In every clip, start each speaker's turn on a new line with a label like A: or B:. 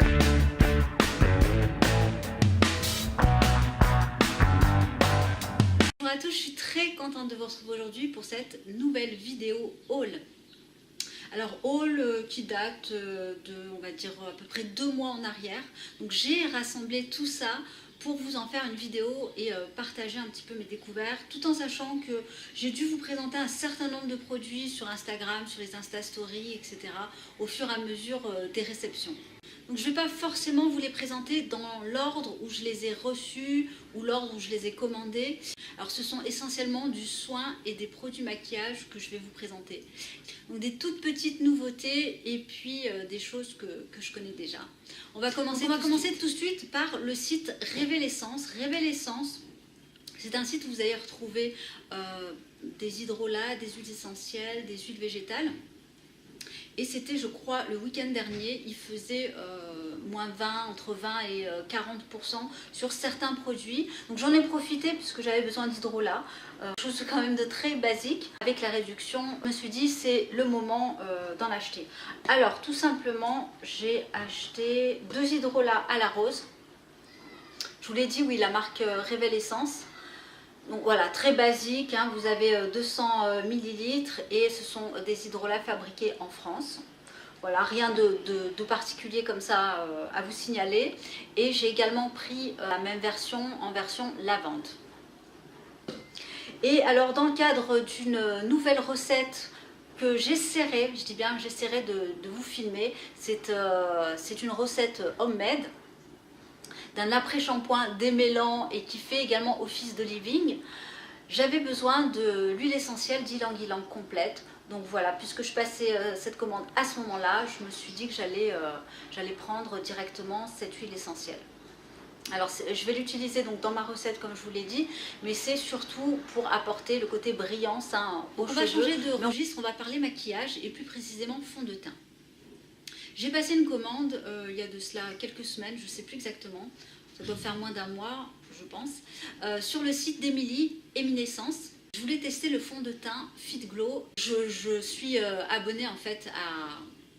A: Bonjour à tous, je suis très contente de vous retrouver aujourd'hui pour cette nouvelle vidéo haul. Alors haul qui date de, on va dire, à peu près 2 mois en arrière. Donc j'ai rassemblé tout ça pour vous en faire une vidéo et partager un petit peu mes découvertes, tout en sachant que j'ai dû vous présenter un certain nombre de produits sur Instagram, sur les Insta Stories, etc. au fur et à mesure des réceptions. Donc je ne vais pas forcément vous les présenter dans l'ordre où je les ai reçus ou l'ordre où je les ai commandés. Alors ce sont essentiellement du soin et des produits maquillage que je vais vous présenter. Donc des toutes petites nouveautés et puis des choses que je connais déjà. On va commencer tout de suite par le site Révélessence. Révélessence, c'est un site où vous allez retrouver des hydrolats, des huiles essentielles, des huiles végétales. Et c'était, je crois, le week-end dernier, il faisait moins 20, entre 20 et 40% sur certains produits. Donc j'en ai profité puisque j'avais besoin d'hydrolat, chose quand même de très basique. Avec la réduction, je me suis dit c'est le moment d'en acheter. Alors tout simplement, j'ai acheté 2 hydrolats à la rose. Je vous l'ai dit, oui, la marque Révélessence. Donc voilà, très basique, hein, vous avez 200 ml et ce sont des hydrolats fabriqués en France. Voilà, rien de particulier comme ça à vous signaler. Et j'ai également pris la même version en version lavande. Et alors dans le cadre d'une nouvelle recette que j'essaierai, je dis bien j'essaierai de vous filmer, c'est une recette homemade d'un après-shampoing démêlant et qui fait également office de leave-in. J'avais besoin de l'huile essentielle d'ylang-ylang complète. Donc voilà, puisque je passais cette commande à ce moment-là, je me suis dit que j'allais prendre directement cette huile essentielle. Alors je vais l'utiliser donc dans ma recette comme je vous l'ai dit, mais c'est surtout pour apporter le côté brillance aux cheveux. On va changer de registre, on va parler maquillage et plus précisément fond de teint. J'ai passé une commande il y a de cela quelques semaines, je ne sais plus exactement, ça doit faire moins d'un mois je pense, sur le site d'Emily, Eminescence. Je voulais tester le fond de teint Fit Glow. Je suis abonnée en fait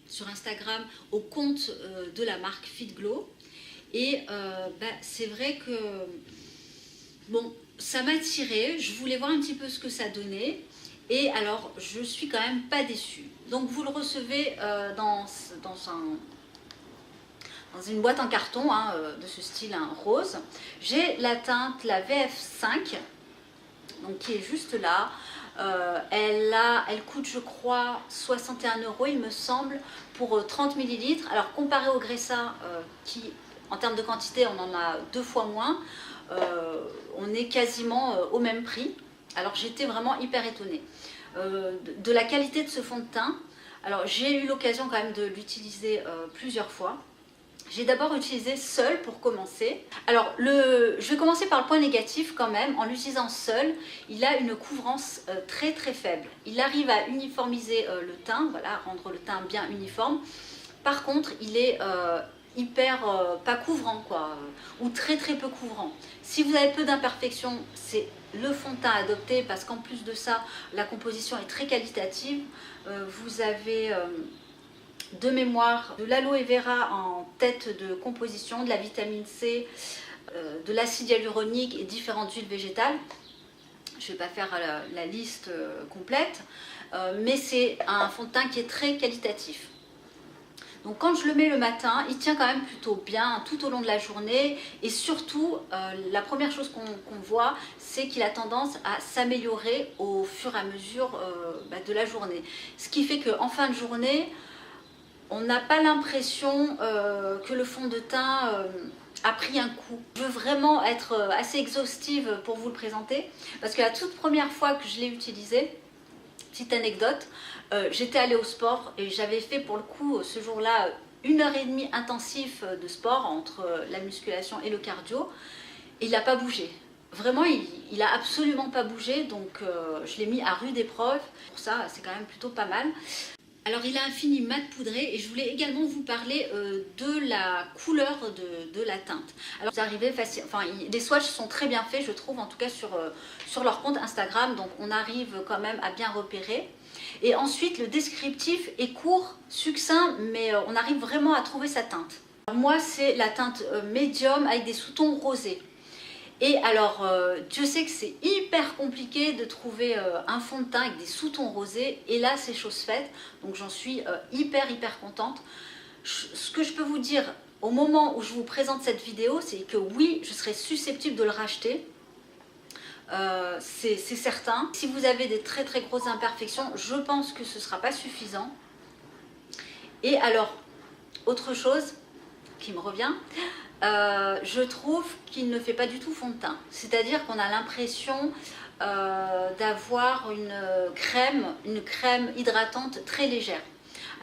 A: sur Instagram au compte de la marque Fit Glow et c'est vrai que bon, ça m'a attirée, je voulais voir un petit peu ce que ça donnait. Et alors, je suis quand même pas déçue. Donc, vous le recevez dans une boîte en carton hein, de ce style hein, rose. J'ai la teinte, la VF5, donc qui est juste là. Elle coûte, je crois, 61 €, il me semble, pour 30 ml. Alors, comparé au Gressa, qui, en termes de quantité, on en a 2 fois moins, on est quasiment au même prix. Alors j'étais vraiment hyper étonnée de la qualité de ce fond de teint. Alors j'ai eu l'occasion quand même de l'utiliser plusieurs fois. J'ai d'abord utilisé seul pour commencer. Alors je vais commencer par le point négatif quand même. En l'utilisant seul, il a une couvrance très très faible. Il arrive à uniformiser le teint, voilà, rendre le teint bien uniforme. Par contre, il est hyper pas couvrant quoi, ou très très peu couvrant. Si vous avez peu d'imperfections, c'est le fond de teint à adopter parce qu'en plus de ça, la composition est très qualitative. Vous avez de mémoire de l'aloe vera en tête de composition, de la vitamine C, de l'acide hyaluronique et différentes huiles végétales. Je ne vais pas faire la liste complète, mais c'est un fond de teint qui est très qualitatif. Donc quand je le mets le matin, il tient quand même plutôt bien tout au long de la journée et surtout la première chose qu'on voit, c'est qu'il a tendance à s'améliorer au fur et à mesure de la journée. Ce qui fait qu'en fin de journée, on n'a pas l'impression que le fond de teint a pris un coup. Je veux vraiment être assez exhaustive pour vous le présenter parce que la toute première fois que je l'ai utilisé, petite anecdote, j'étais allée au sport et j'avais fait pour le coup ce jour-là 1h30 intensif de sport entre la musculation et le cardio et il n'a pas bougé. Vraiment, il n'a absolument pas bougé, donc je l'ai mis à rude épreuve. Pour ça, c'est quand même plutôt pas mal. Alors il a un fini mat poudré et je voulais également vous parler de la couleur de la teinte. Alors vous arrivez facile, enfin les swatchs sont très bien faits je trouve, en tout cas sur leur compte Instagram, donc on arrive quand même à bien repérer. Et ensuite le descriptif est court, succinct, mais on arrive vraiment à trouver sa teinte. Moi, c'est la teinte médium avec des sous-tons rosés. Et alors, Dieu sait que c'est hyper compliqué de trouver un fond de teint avec des sous-tons rosés. Et là, c'est chose faite. Donc, j'en suis hyper contente. Ce que je peux vous dire au moment où je vous présente cette vidéo, c'est que oui, je serais susceptible de le racheter. C'est certain. Si vous avez des très grosses imperfections, je pense que ce ne sera pas suffisant. Et alors, autre chose qui me revient, je trouve qu'il ne fait pas du tout fond de teint. C'est-à-dire qu'on a l'impression d'avoir une crème hydratante très légère.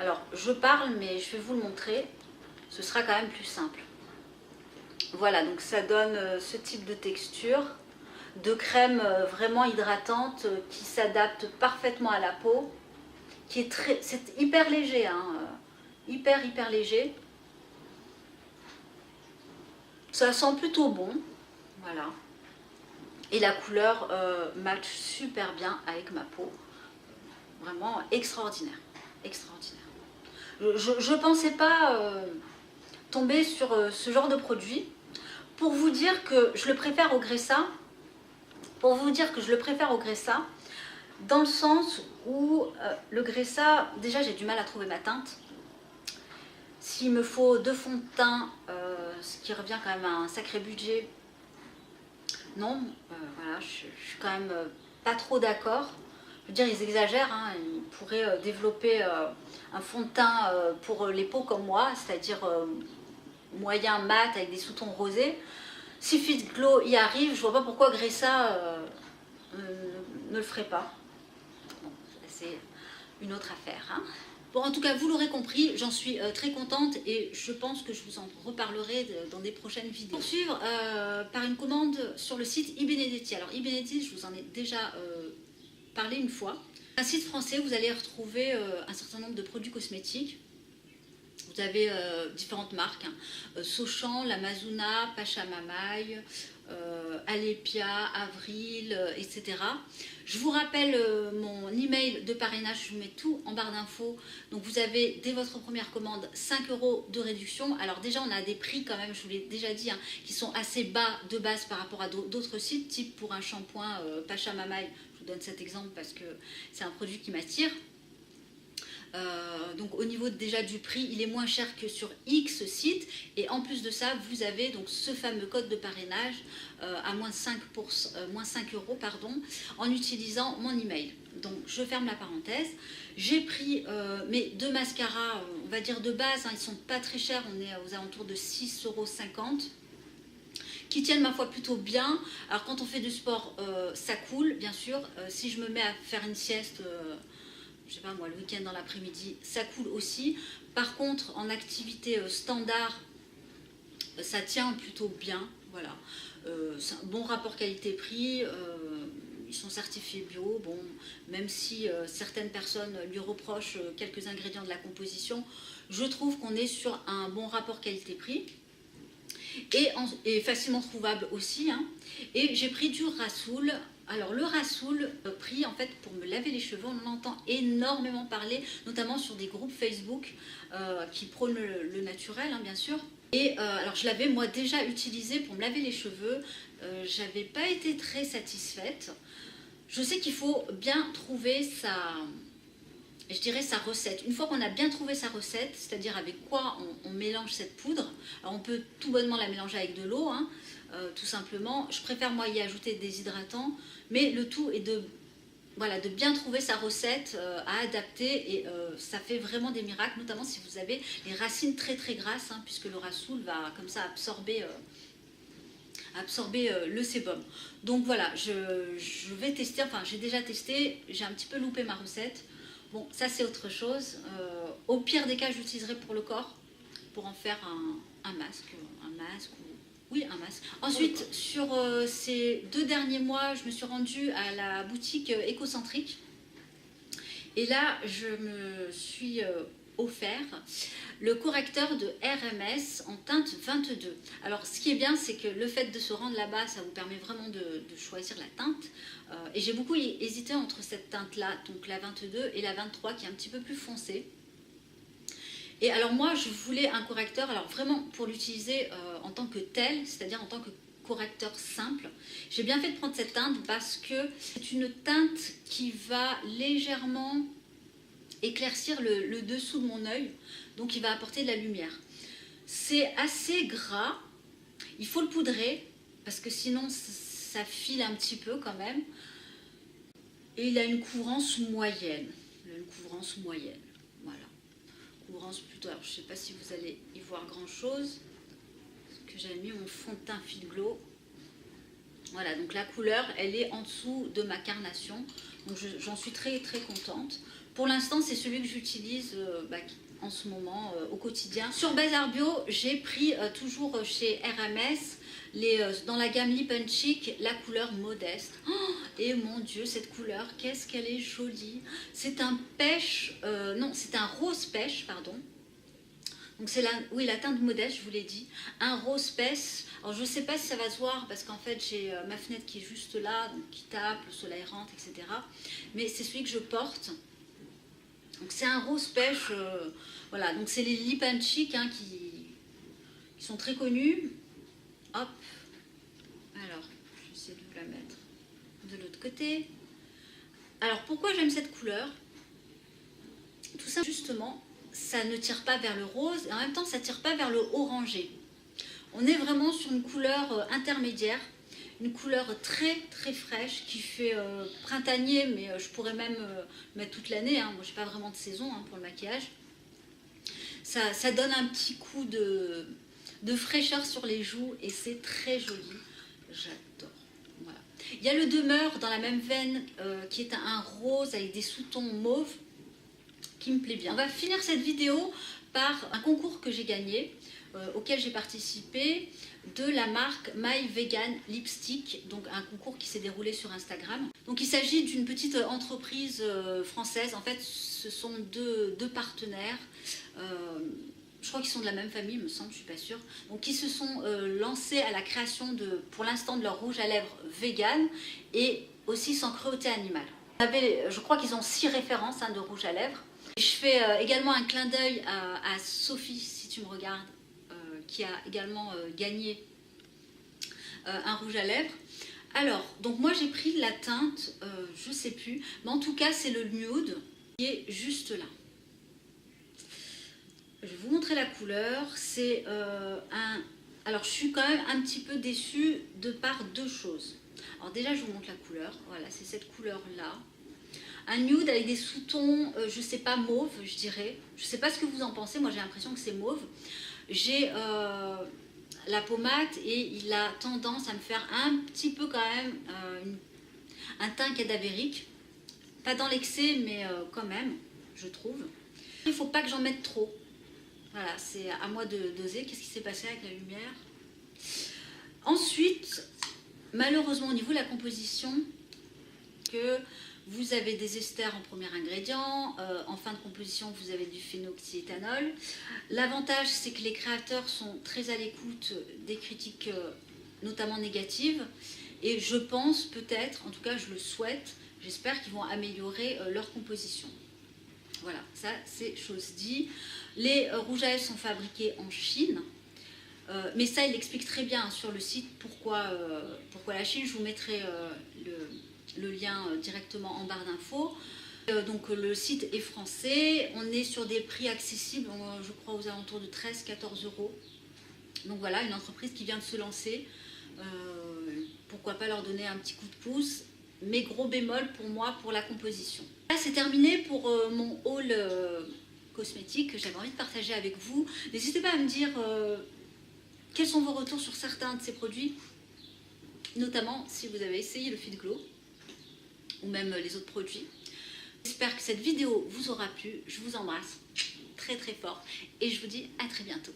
A: Alors, je parle, mais je vais vous le montrer. Ce sera quand même plus simple. Voilà, donc ça donne ce type de texture, de crème vraiment hydratante qui s'adapte parfaitement à la peau, qui est c'est hyper léger, hein, hyper léger. Ça sent plutôt bon, voilà. Et la couleur match super bien avec ma peau. Vraiment extraordinaire, extraordinaire. Je ne pensais pas tomber sur ce genre de produit. Pour vous dire que je le préfère au Gressa, dans le sens où le Gressa, déjà j'ai du mal à trouver ma teinte. S'il me faut 2 fonds de teint, ce qui revient quand même à un sacré budget, non, voilà, je suis quand même pas trop d'accord. Je veux dire, ils exagèrent, hein, ils pourraient développer un fond de teint pour les peaux comme moi, c'est-à-dire moyen mat avec des sous-tons rosés. Si Fit Glow y arrive, je vois pas pourquoi Gressa ne le ferait pas. Bon, c'est une autre affaire, hein. Bon, en tout cas, vous l'aurez compris, j'en suis très contente et je pense que je vous en reparlerai dans des prochaines vidéos. Poursuivre par une commande sur le site iBenedetti. Alors, iBenedetti, je vous en ai déjà parlé une fois. Un site français, vous allez retrouver un certain nombre de produits cosmétiques. Vous avez différentes marques, hein. Sochan, Lamazuna, Pachamamaï, Alepia, Avril, etc. Je vous rappelle mon email de parrainage, je vous mets tout en barre d'infos. Donc vous avez dès votre première commande 5 € de réduction. Alors déjà on a des prix quand même, je vous l'ai déjà dit, hein, qui sont assez bas de base par rapport à d'autres sites, type pour un shampoing Pachamamaï. Je vous donne cet exemple parce que c'est un produit qui m'attire. Donc au niveau déjà du prix, il est moins cher que sur X sites et en plus de ça, vous avez donc ce fameux code de parrainage à moins 5 € pardon, en utilisant mon email. Donc je ferme la parenthèse. J'ai pris mes 2 mascaras, on va dire de base, hein, ils sont pas très chers, on est aux alentours de 6,50 € qui tiennent ma foi plutôt bien. Alors quand on fait du sport, ça coule bien sûr. Si je me mets à faire une sieste, je sais pas moi, le week-end dans l'après-midi, ça coule aussi. Par contre, en activité standard, ça tient plutôt bien. Voilà. C'est un bon rapport qualité-prix. Ils sont certifiés bio. Bon, même si certaines personnes lui reprochent quelques ingrédients de la composition, je trouve qu'on est sur un bon rapport qualité-prix. Et facilement trouvable aussi, hein. Et j'ai pris du Rasoul. Alors le Rasoul pris en fait pour me laver les cheveux, on en entend énormément parler, notamment sur des groupes Facebook qui prônent le naturel, hein, bien sûr. Et alors je l'avais moi déjà utilisé pour me laver les cheveux, j'avais pas été très satisfaite. Je sais qu'il faut bien trouver je dirais sa recette. Une fois qu'on a bien trouvé sa recette, c'est-à-dire avec quoi on mélange cette poudre, alors on peut tout bonnement la mélanger avec de l'eau, hein, tout simplement. Je préfère moi y ajouter des hydratants, mais le tout est de bien trouver sa recette à adapter et ça fait vraiment des miracles, notamment si vous avez les racines très grasses, hein, puisque le Rasoul va comme ça absorber le sébum. Donc voilà, je vais tester, enfin j'ai déjà testé, j'ai un petit peu loupé ma recette. Bon, ça c'est autre chose. Au pire des cas, j'utiliserai pour le corps, pour en faire un masque. Oui, un masque. Ensuite, sur ces 2 derniers mois, je me suis rendue à la boutique Écocentrique. Et là, je me suis offert le correcteur de RMS en teinte 22. Alors, ce qui est bien, c'est que le fait de se rendre là-bas, ça vous permet vraiment de choisir la teinte. Et j'ai beaucoup hésité entre cette teinte-là, donc la 22, et la 23, qui est un petit peu plus foncée. Et alors moi, je voulais un correcteur, alors vraiment pour l'utiliser en tant que tel, c'est-à-dire en tant que correcteur simple. J'ai bien fait de prendre cette teinte parce que c'est une teinte qui va légèrement éclaircir le dessous de mon œil, donc il va apporter de la lumière. C'est assez gras, il faut le poudrer parce que sinon ça file un petit peu quand même. Et il a une couvrance moyenne. Voilà. Couvrance plutôt. Alors, je ne sais pas si vous allez y voir grand chose. Parce que j'avais mis mon fond de teint Fit Glow. Voilà, donc la couleur, elle est en dessous de ma carnation. Donc j'en suis très très contente. Pour l'instant, c'est celui que j'utilise en ce moment au quotidien. Sur Bazar Bio, j'ai pris toujours chez RMS dans la gamme Lip & Cheek, la couleur Modeste. Oh, et mon Dieu, cette couleur, qu'est-ce qu'elle est jolie. C'est un pêche, non, c'est un rose pêche, pardon. Donc c'est la teinte Modeste, je vous l'ai dit. Un rose pêche. Alors je ne sais pas si ça va se voir parce qu'en fait j'ai ma fenêtre qui est juste là, donc qui tape, le soleil rentre, etc. Mais c'est celui que je porte. Donc c'est un rose pêche, voilà. Donc c'est les Lip & Cheek hein, qui sont très connus. Hop. Alors, j'essaie de vous la mettre de l'autre côté. Alors pourquoi j'aime cette couleur? Tout ça justement, ça ne tire pas vers le rose et en même temps ça ne tire pas vers le orangé. On est vraiment sur une couleur intermédiaire, une couleur très très fraîche qui fait printanier, mais je pourrais même mettre toute l'année. Hein. Moi, je n'ai pas vraiment de saison hein, pour le maquillage. Ça donne un petit coup de fraîcheur sur les joues et c'est très joli. J'adore. Voilà. Il y a le Demeure dans la même veine qui est un rose avec des sous-tons mauve qui me plaît bien. On va finir cette vidéo par un concours que j'ai gagné. Auquel j'ai participé de la marque My Vegan Lipstick, donc un concours qui s'est déroulé sur Instagram. Donc il s'agit d'une petite entreprise française, en fait ce sont deux partenaires, je crois qu'ils sont de la même famille, il me semble, je suis pas sûre, donc qui se sont lancés à la création pour l'instant de leur rouge à lèvres vegan et aussi sans cruauté animale. Je crois qu'ils ont 6 références hein, de rouge à lèvres. Je fais également un clin d'œil à Sophie, si tu me regardes, qui a également gagné un rouge à lèvres. Alors, donc moi j'ai pris la teinte, je sais plus, mais en tout cas c'est le nude qui est juste là. Je vais vous montrer la couleur. C'est alors je suis quand même un petit peu déçue de par 2 choses. Alors déjà je vous montre la couleur, voilà c'est cette couleur là. Un nude avec des sous-tons, je sais pas, mauve je dirais. Je sais pas ce que vous en pensez, moi j'ai l'impression que c'est mauve. J'ai la pommade et il a tendance à me faire un petit peu quand même un teint cadavérique. Pas dans l'excès, mais quand même, je trouve. Il ne faut pas que j'en mette trop. Voilà, c'est à moi de doser. Qu'est-ce qui s'est passé avec la lumière? Ensuite, malheureusement, au niveau de la composition, que vous avez des esters en premier ingrédient, en fin de composition vous avez du phénoxyéthanol. L'avantage c'est que les créateurs sont très à l'écoute des critiques notamment négatives et je pense peut-être, en tout cas je le souhaite, j'espère qu'ils vont améliorer leur composition. Voilà, ça c'est chose dit. Les rouges à lèvres sont fabriqués en Chine. Mais ça, il explique très bien sur le site pourquoi la Chine. Je vous mettrai le lien directement en barre d'infos. Donc le site est français, on est sur des prix accessibles, je crois aux alentours de 13-14 €. Donc voilà, une entreprise qui vient de se lancer, pourquoi pas leur donner un petit coup de pouce, mais gros bémol pour moi pour la composition. Là c'est terminé pour mon haul cosmétique que j'avais envie de partager avec vous. N'hésitez pas à me dire quels sont vos retours sur certains de ces produits, notamment si vous avez essayé le Fit Glow ou même les autres produits. J'espère que cette vidéo vous aura plu, je vous embrasse très très fort et je vous dis à très bientôt.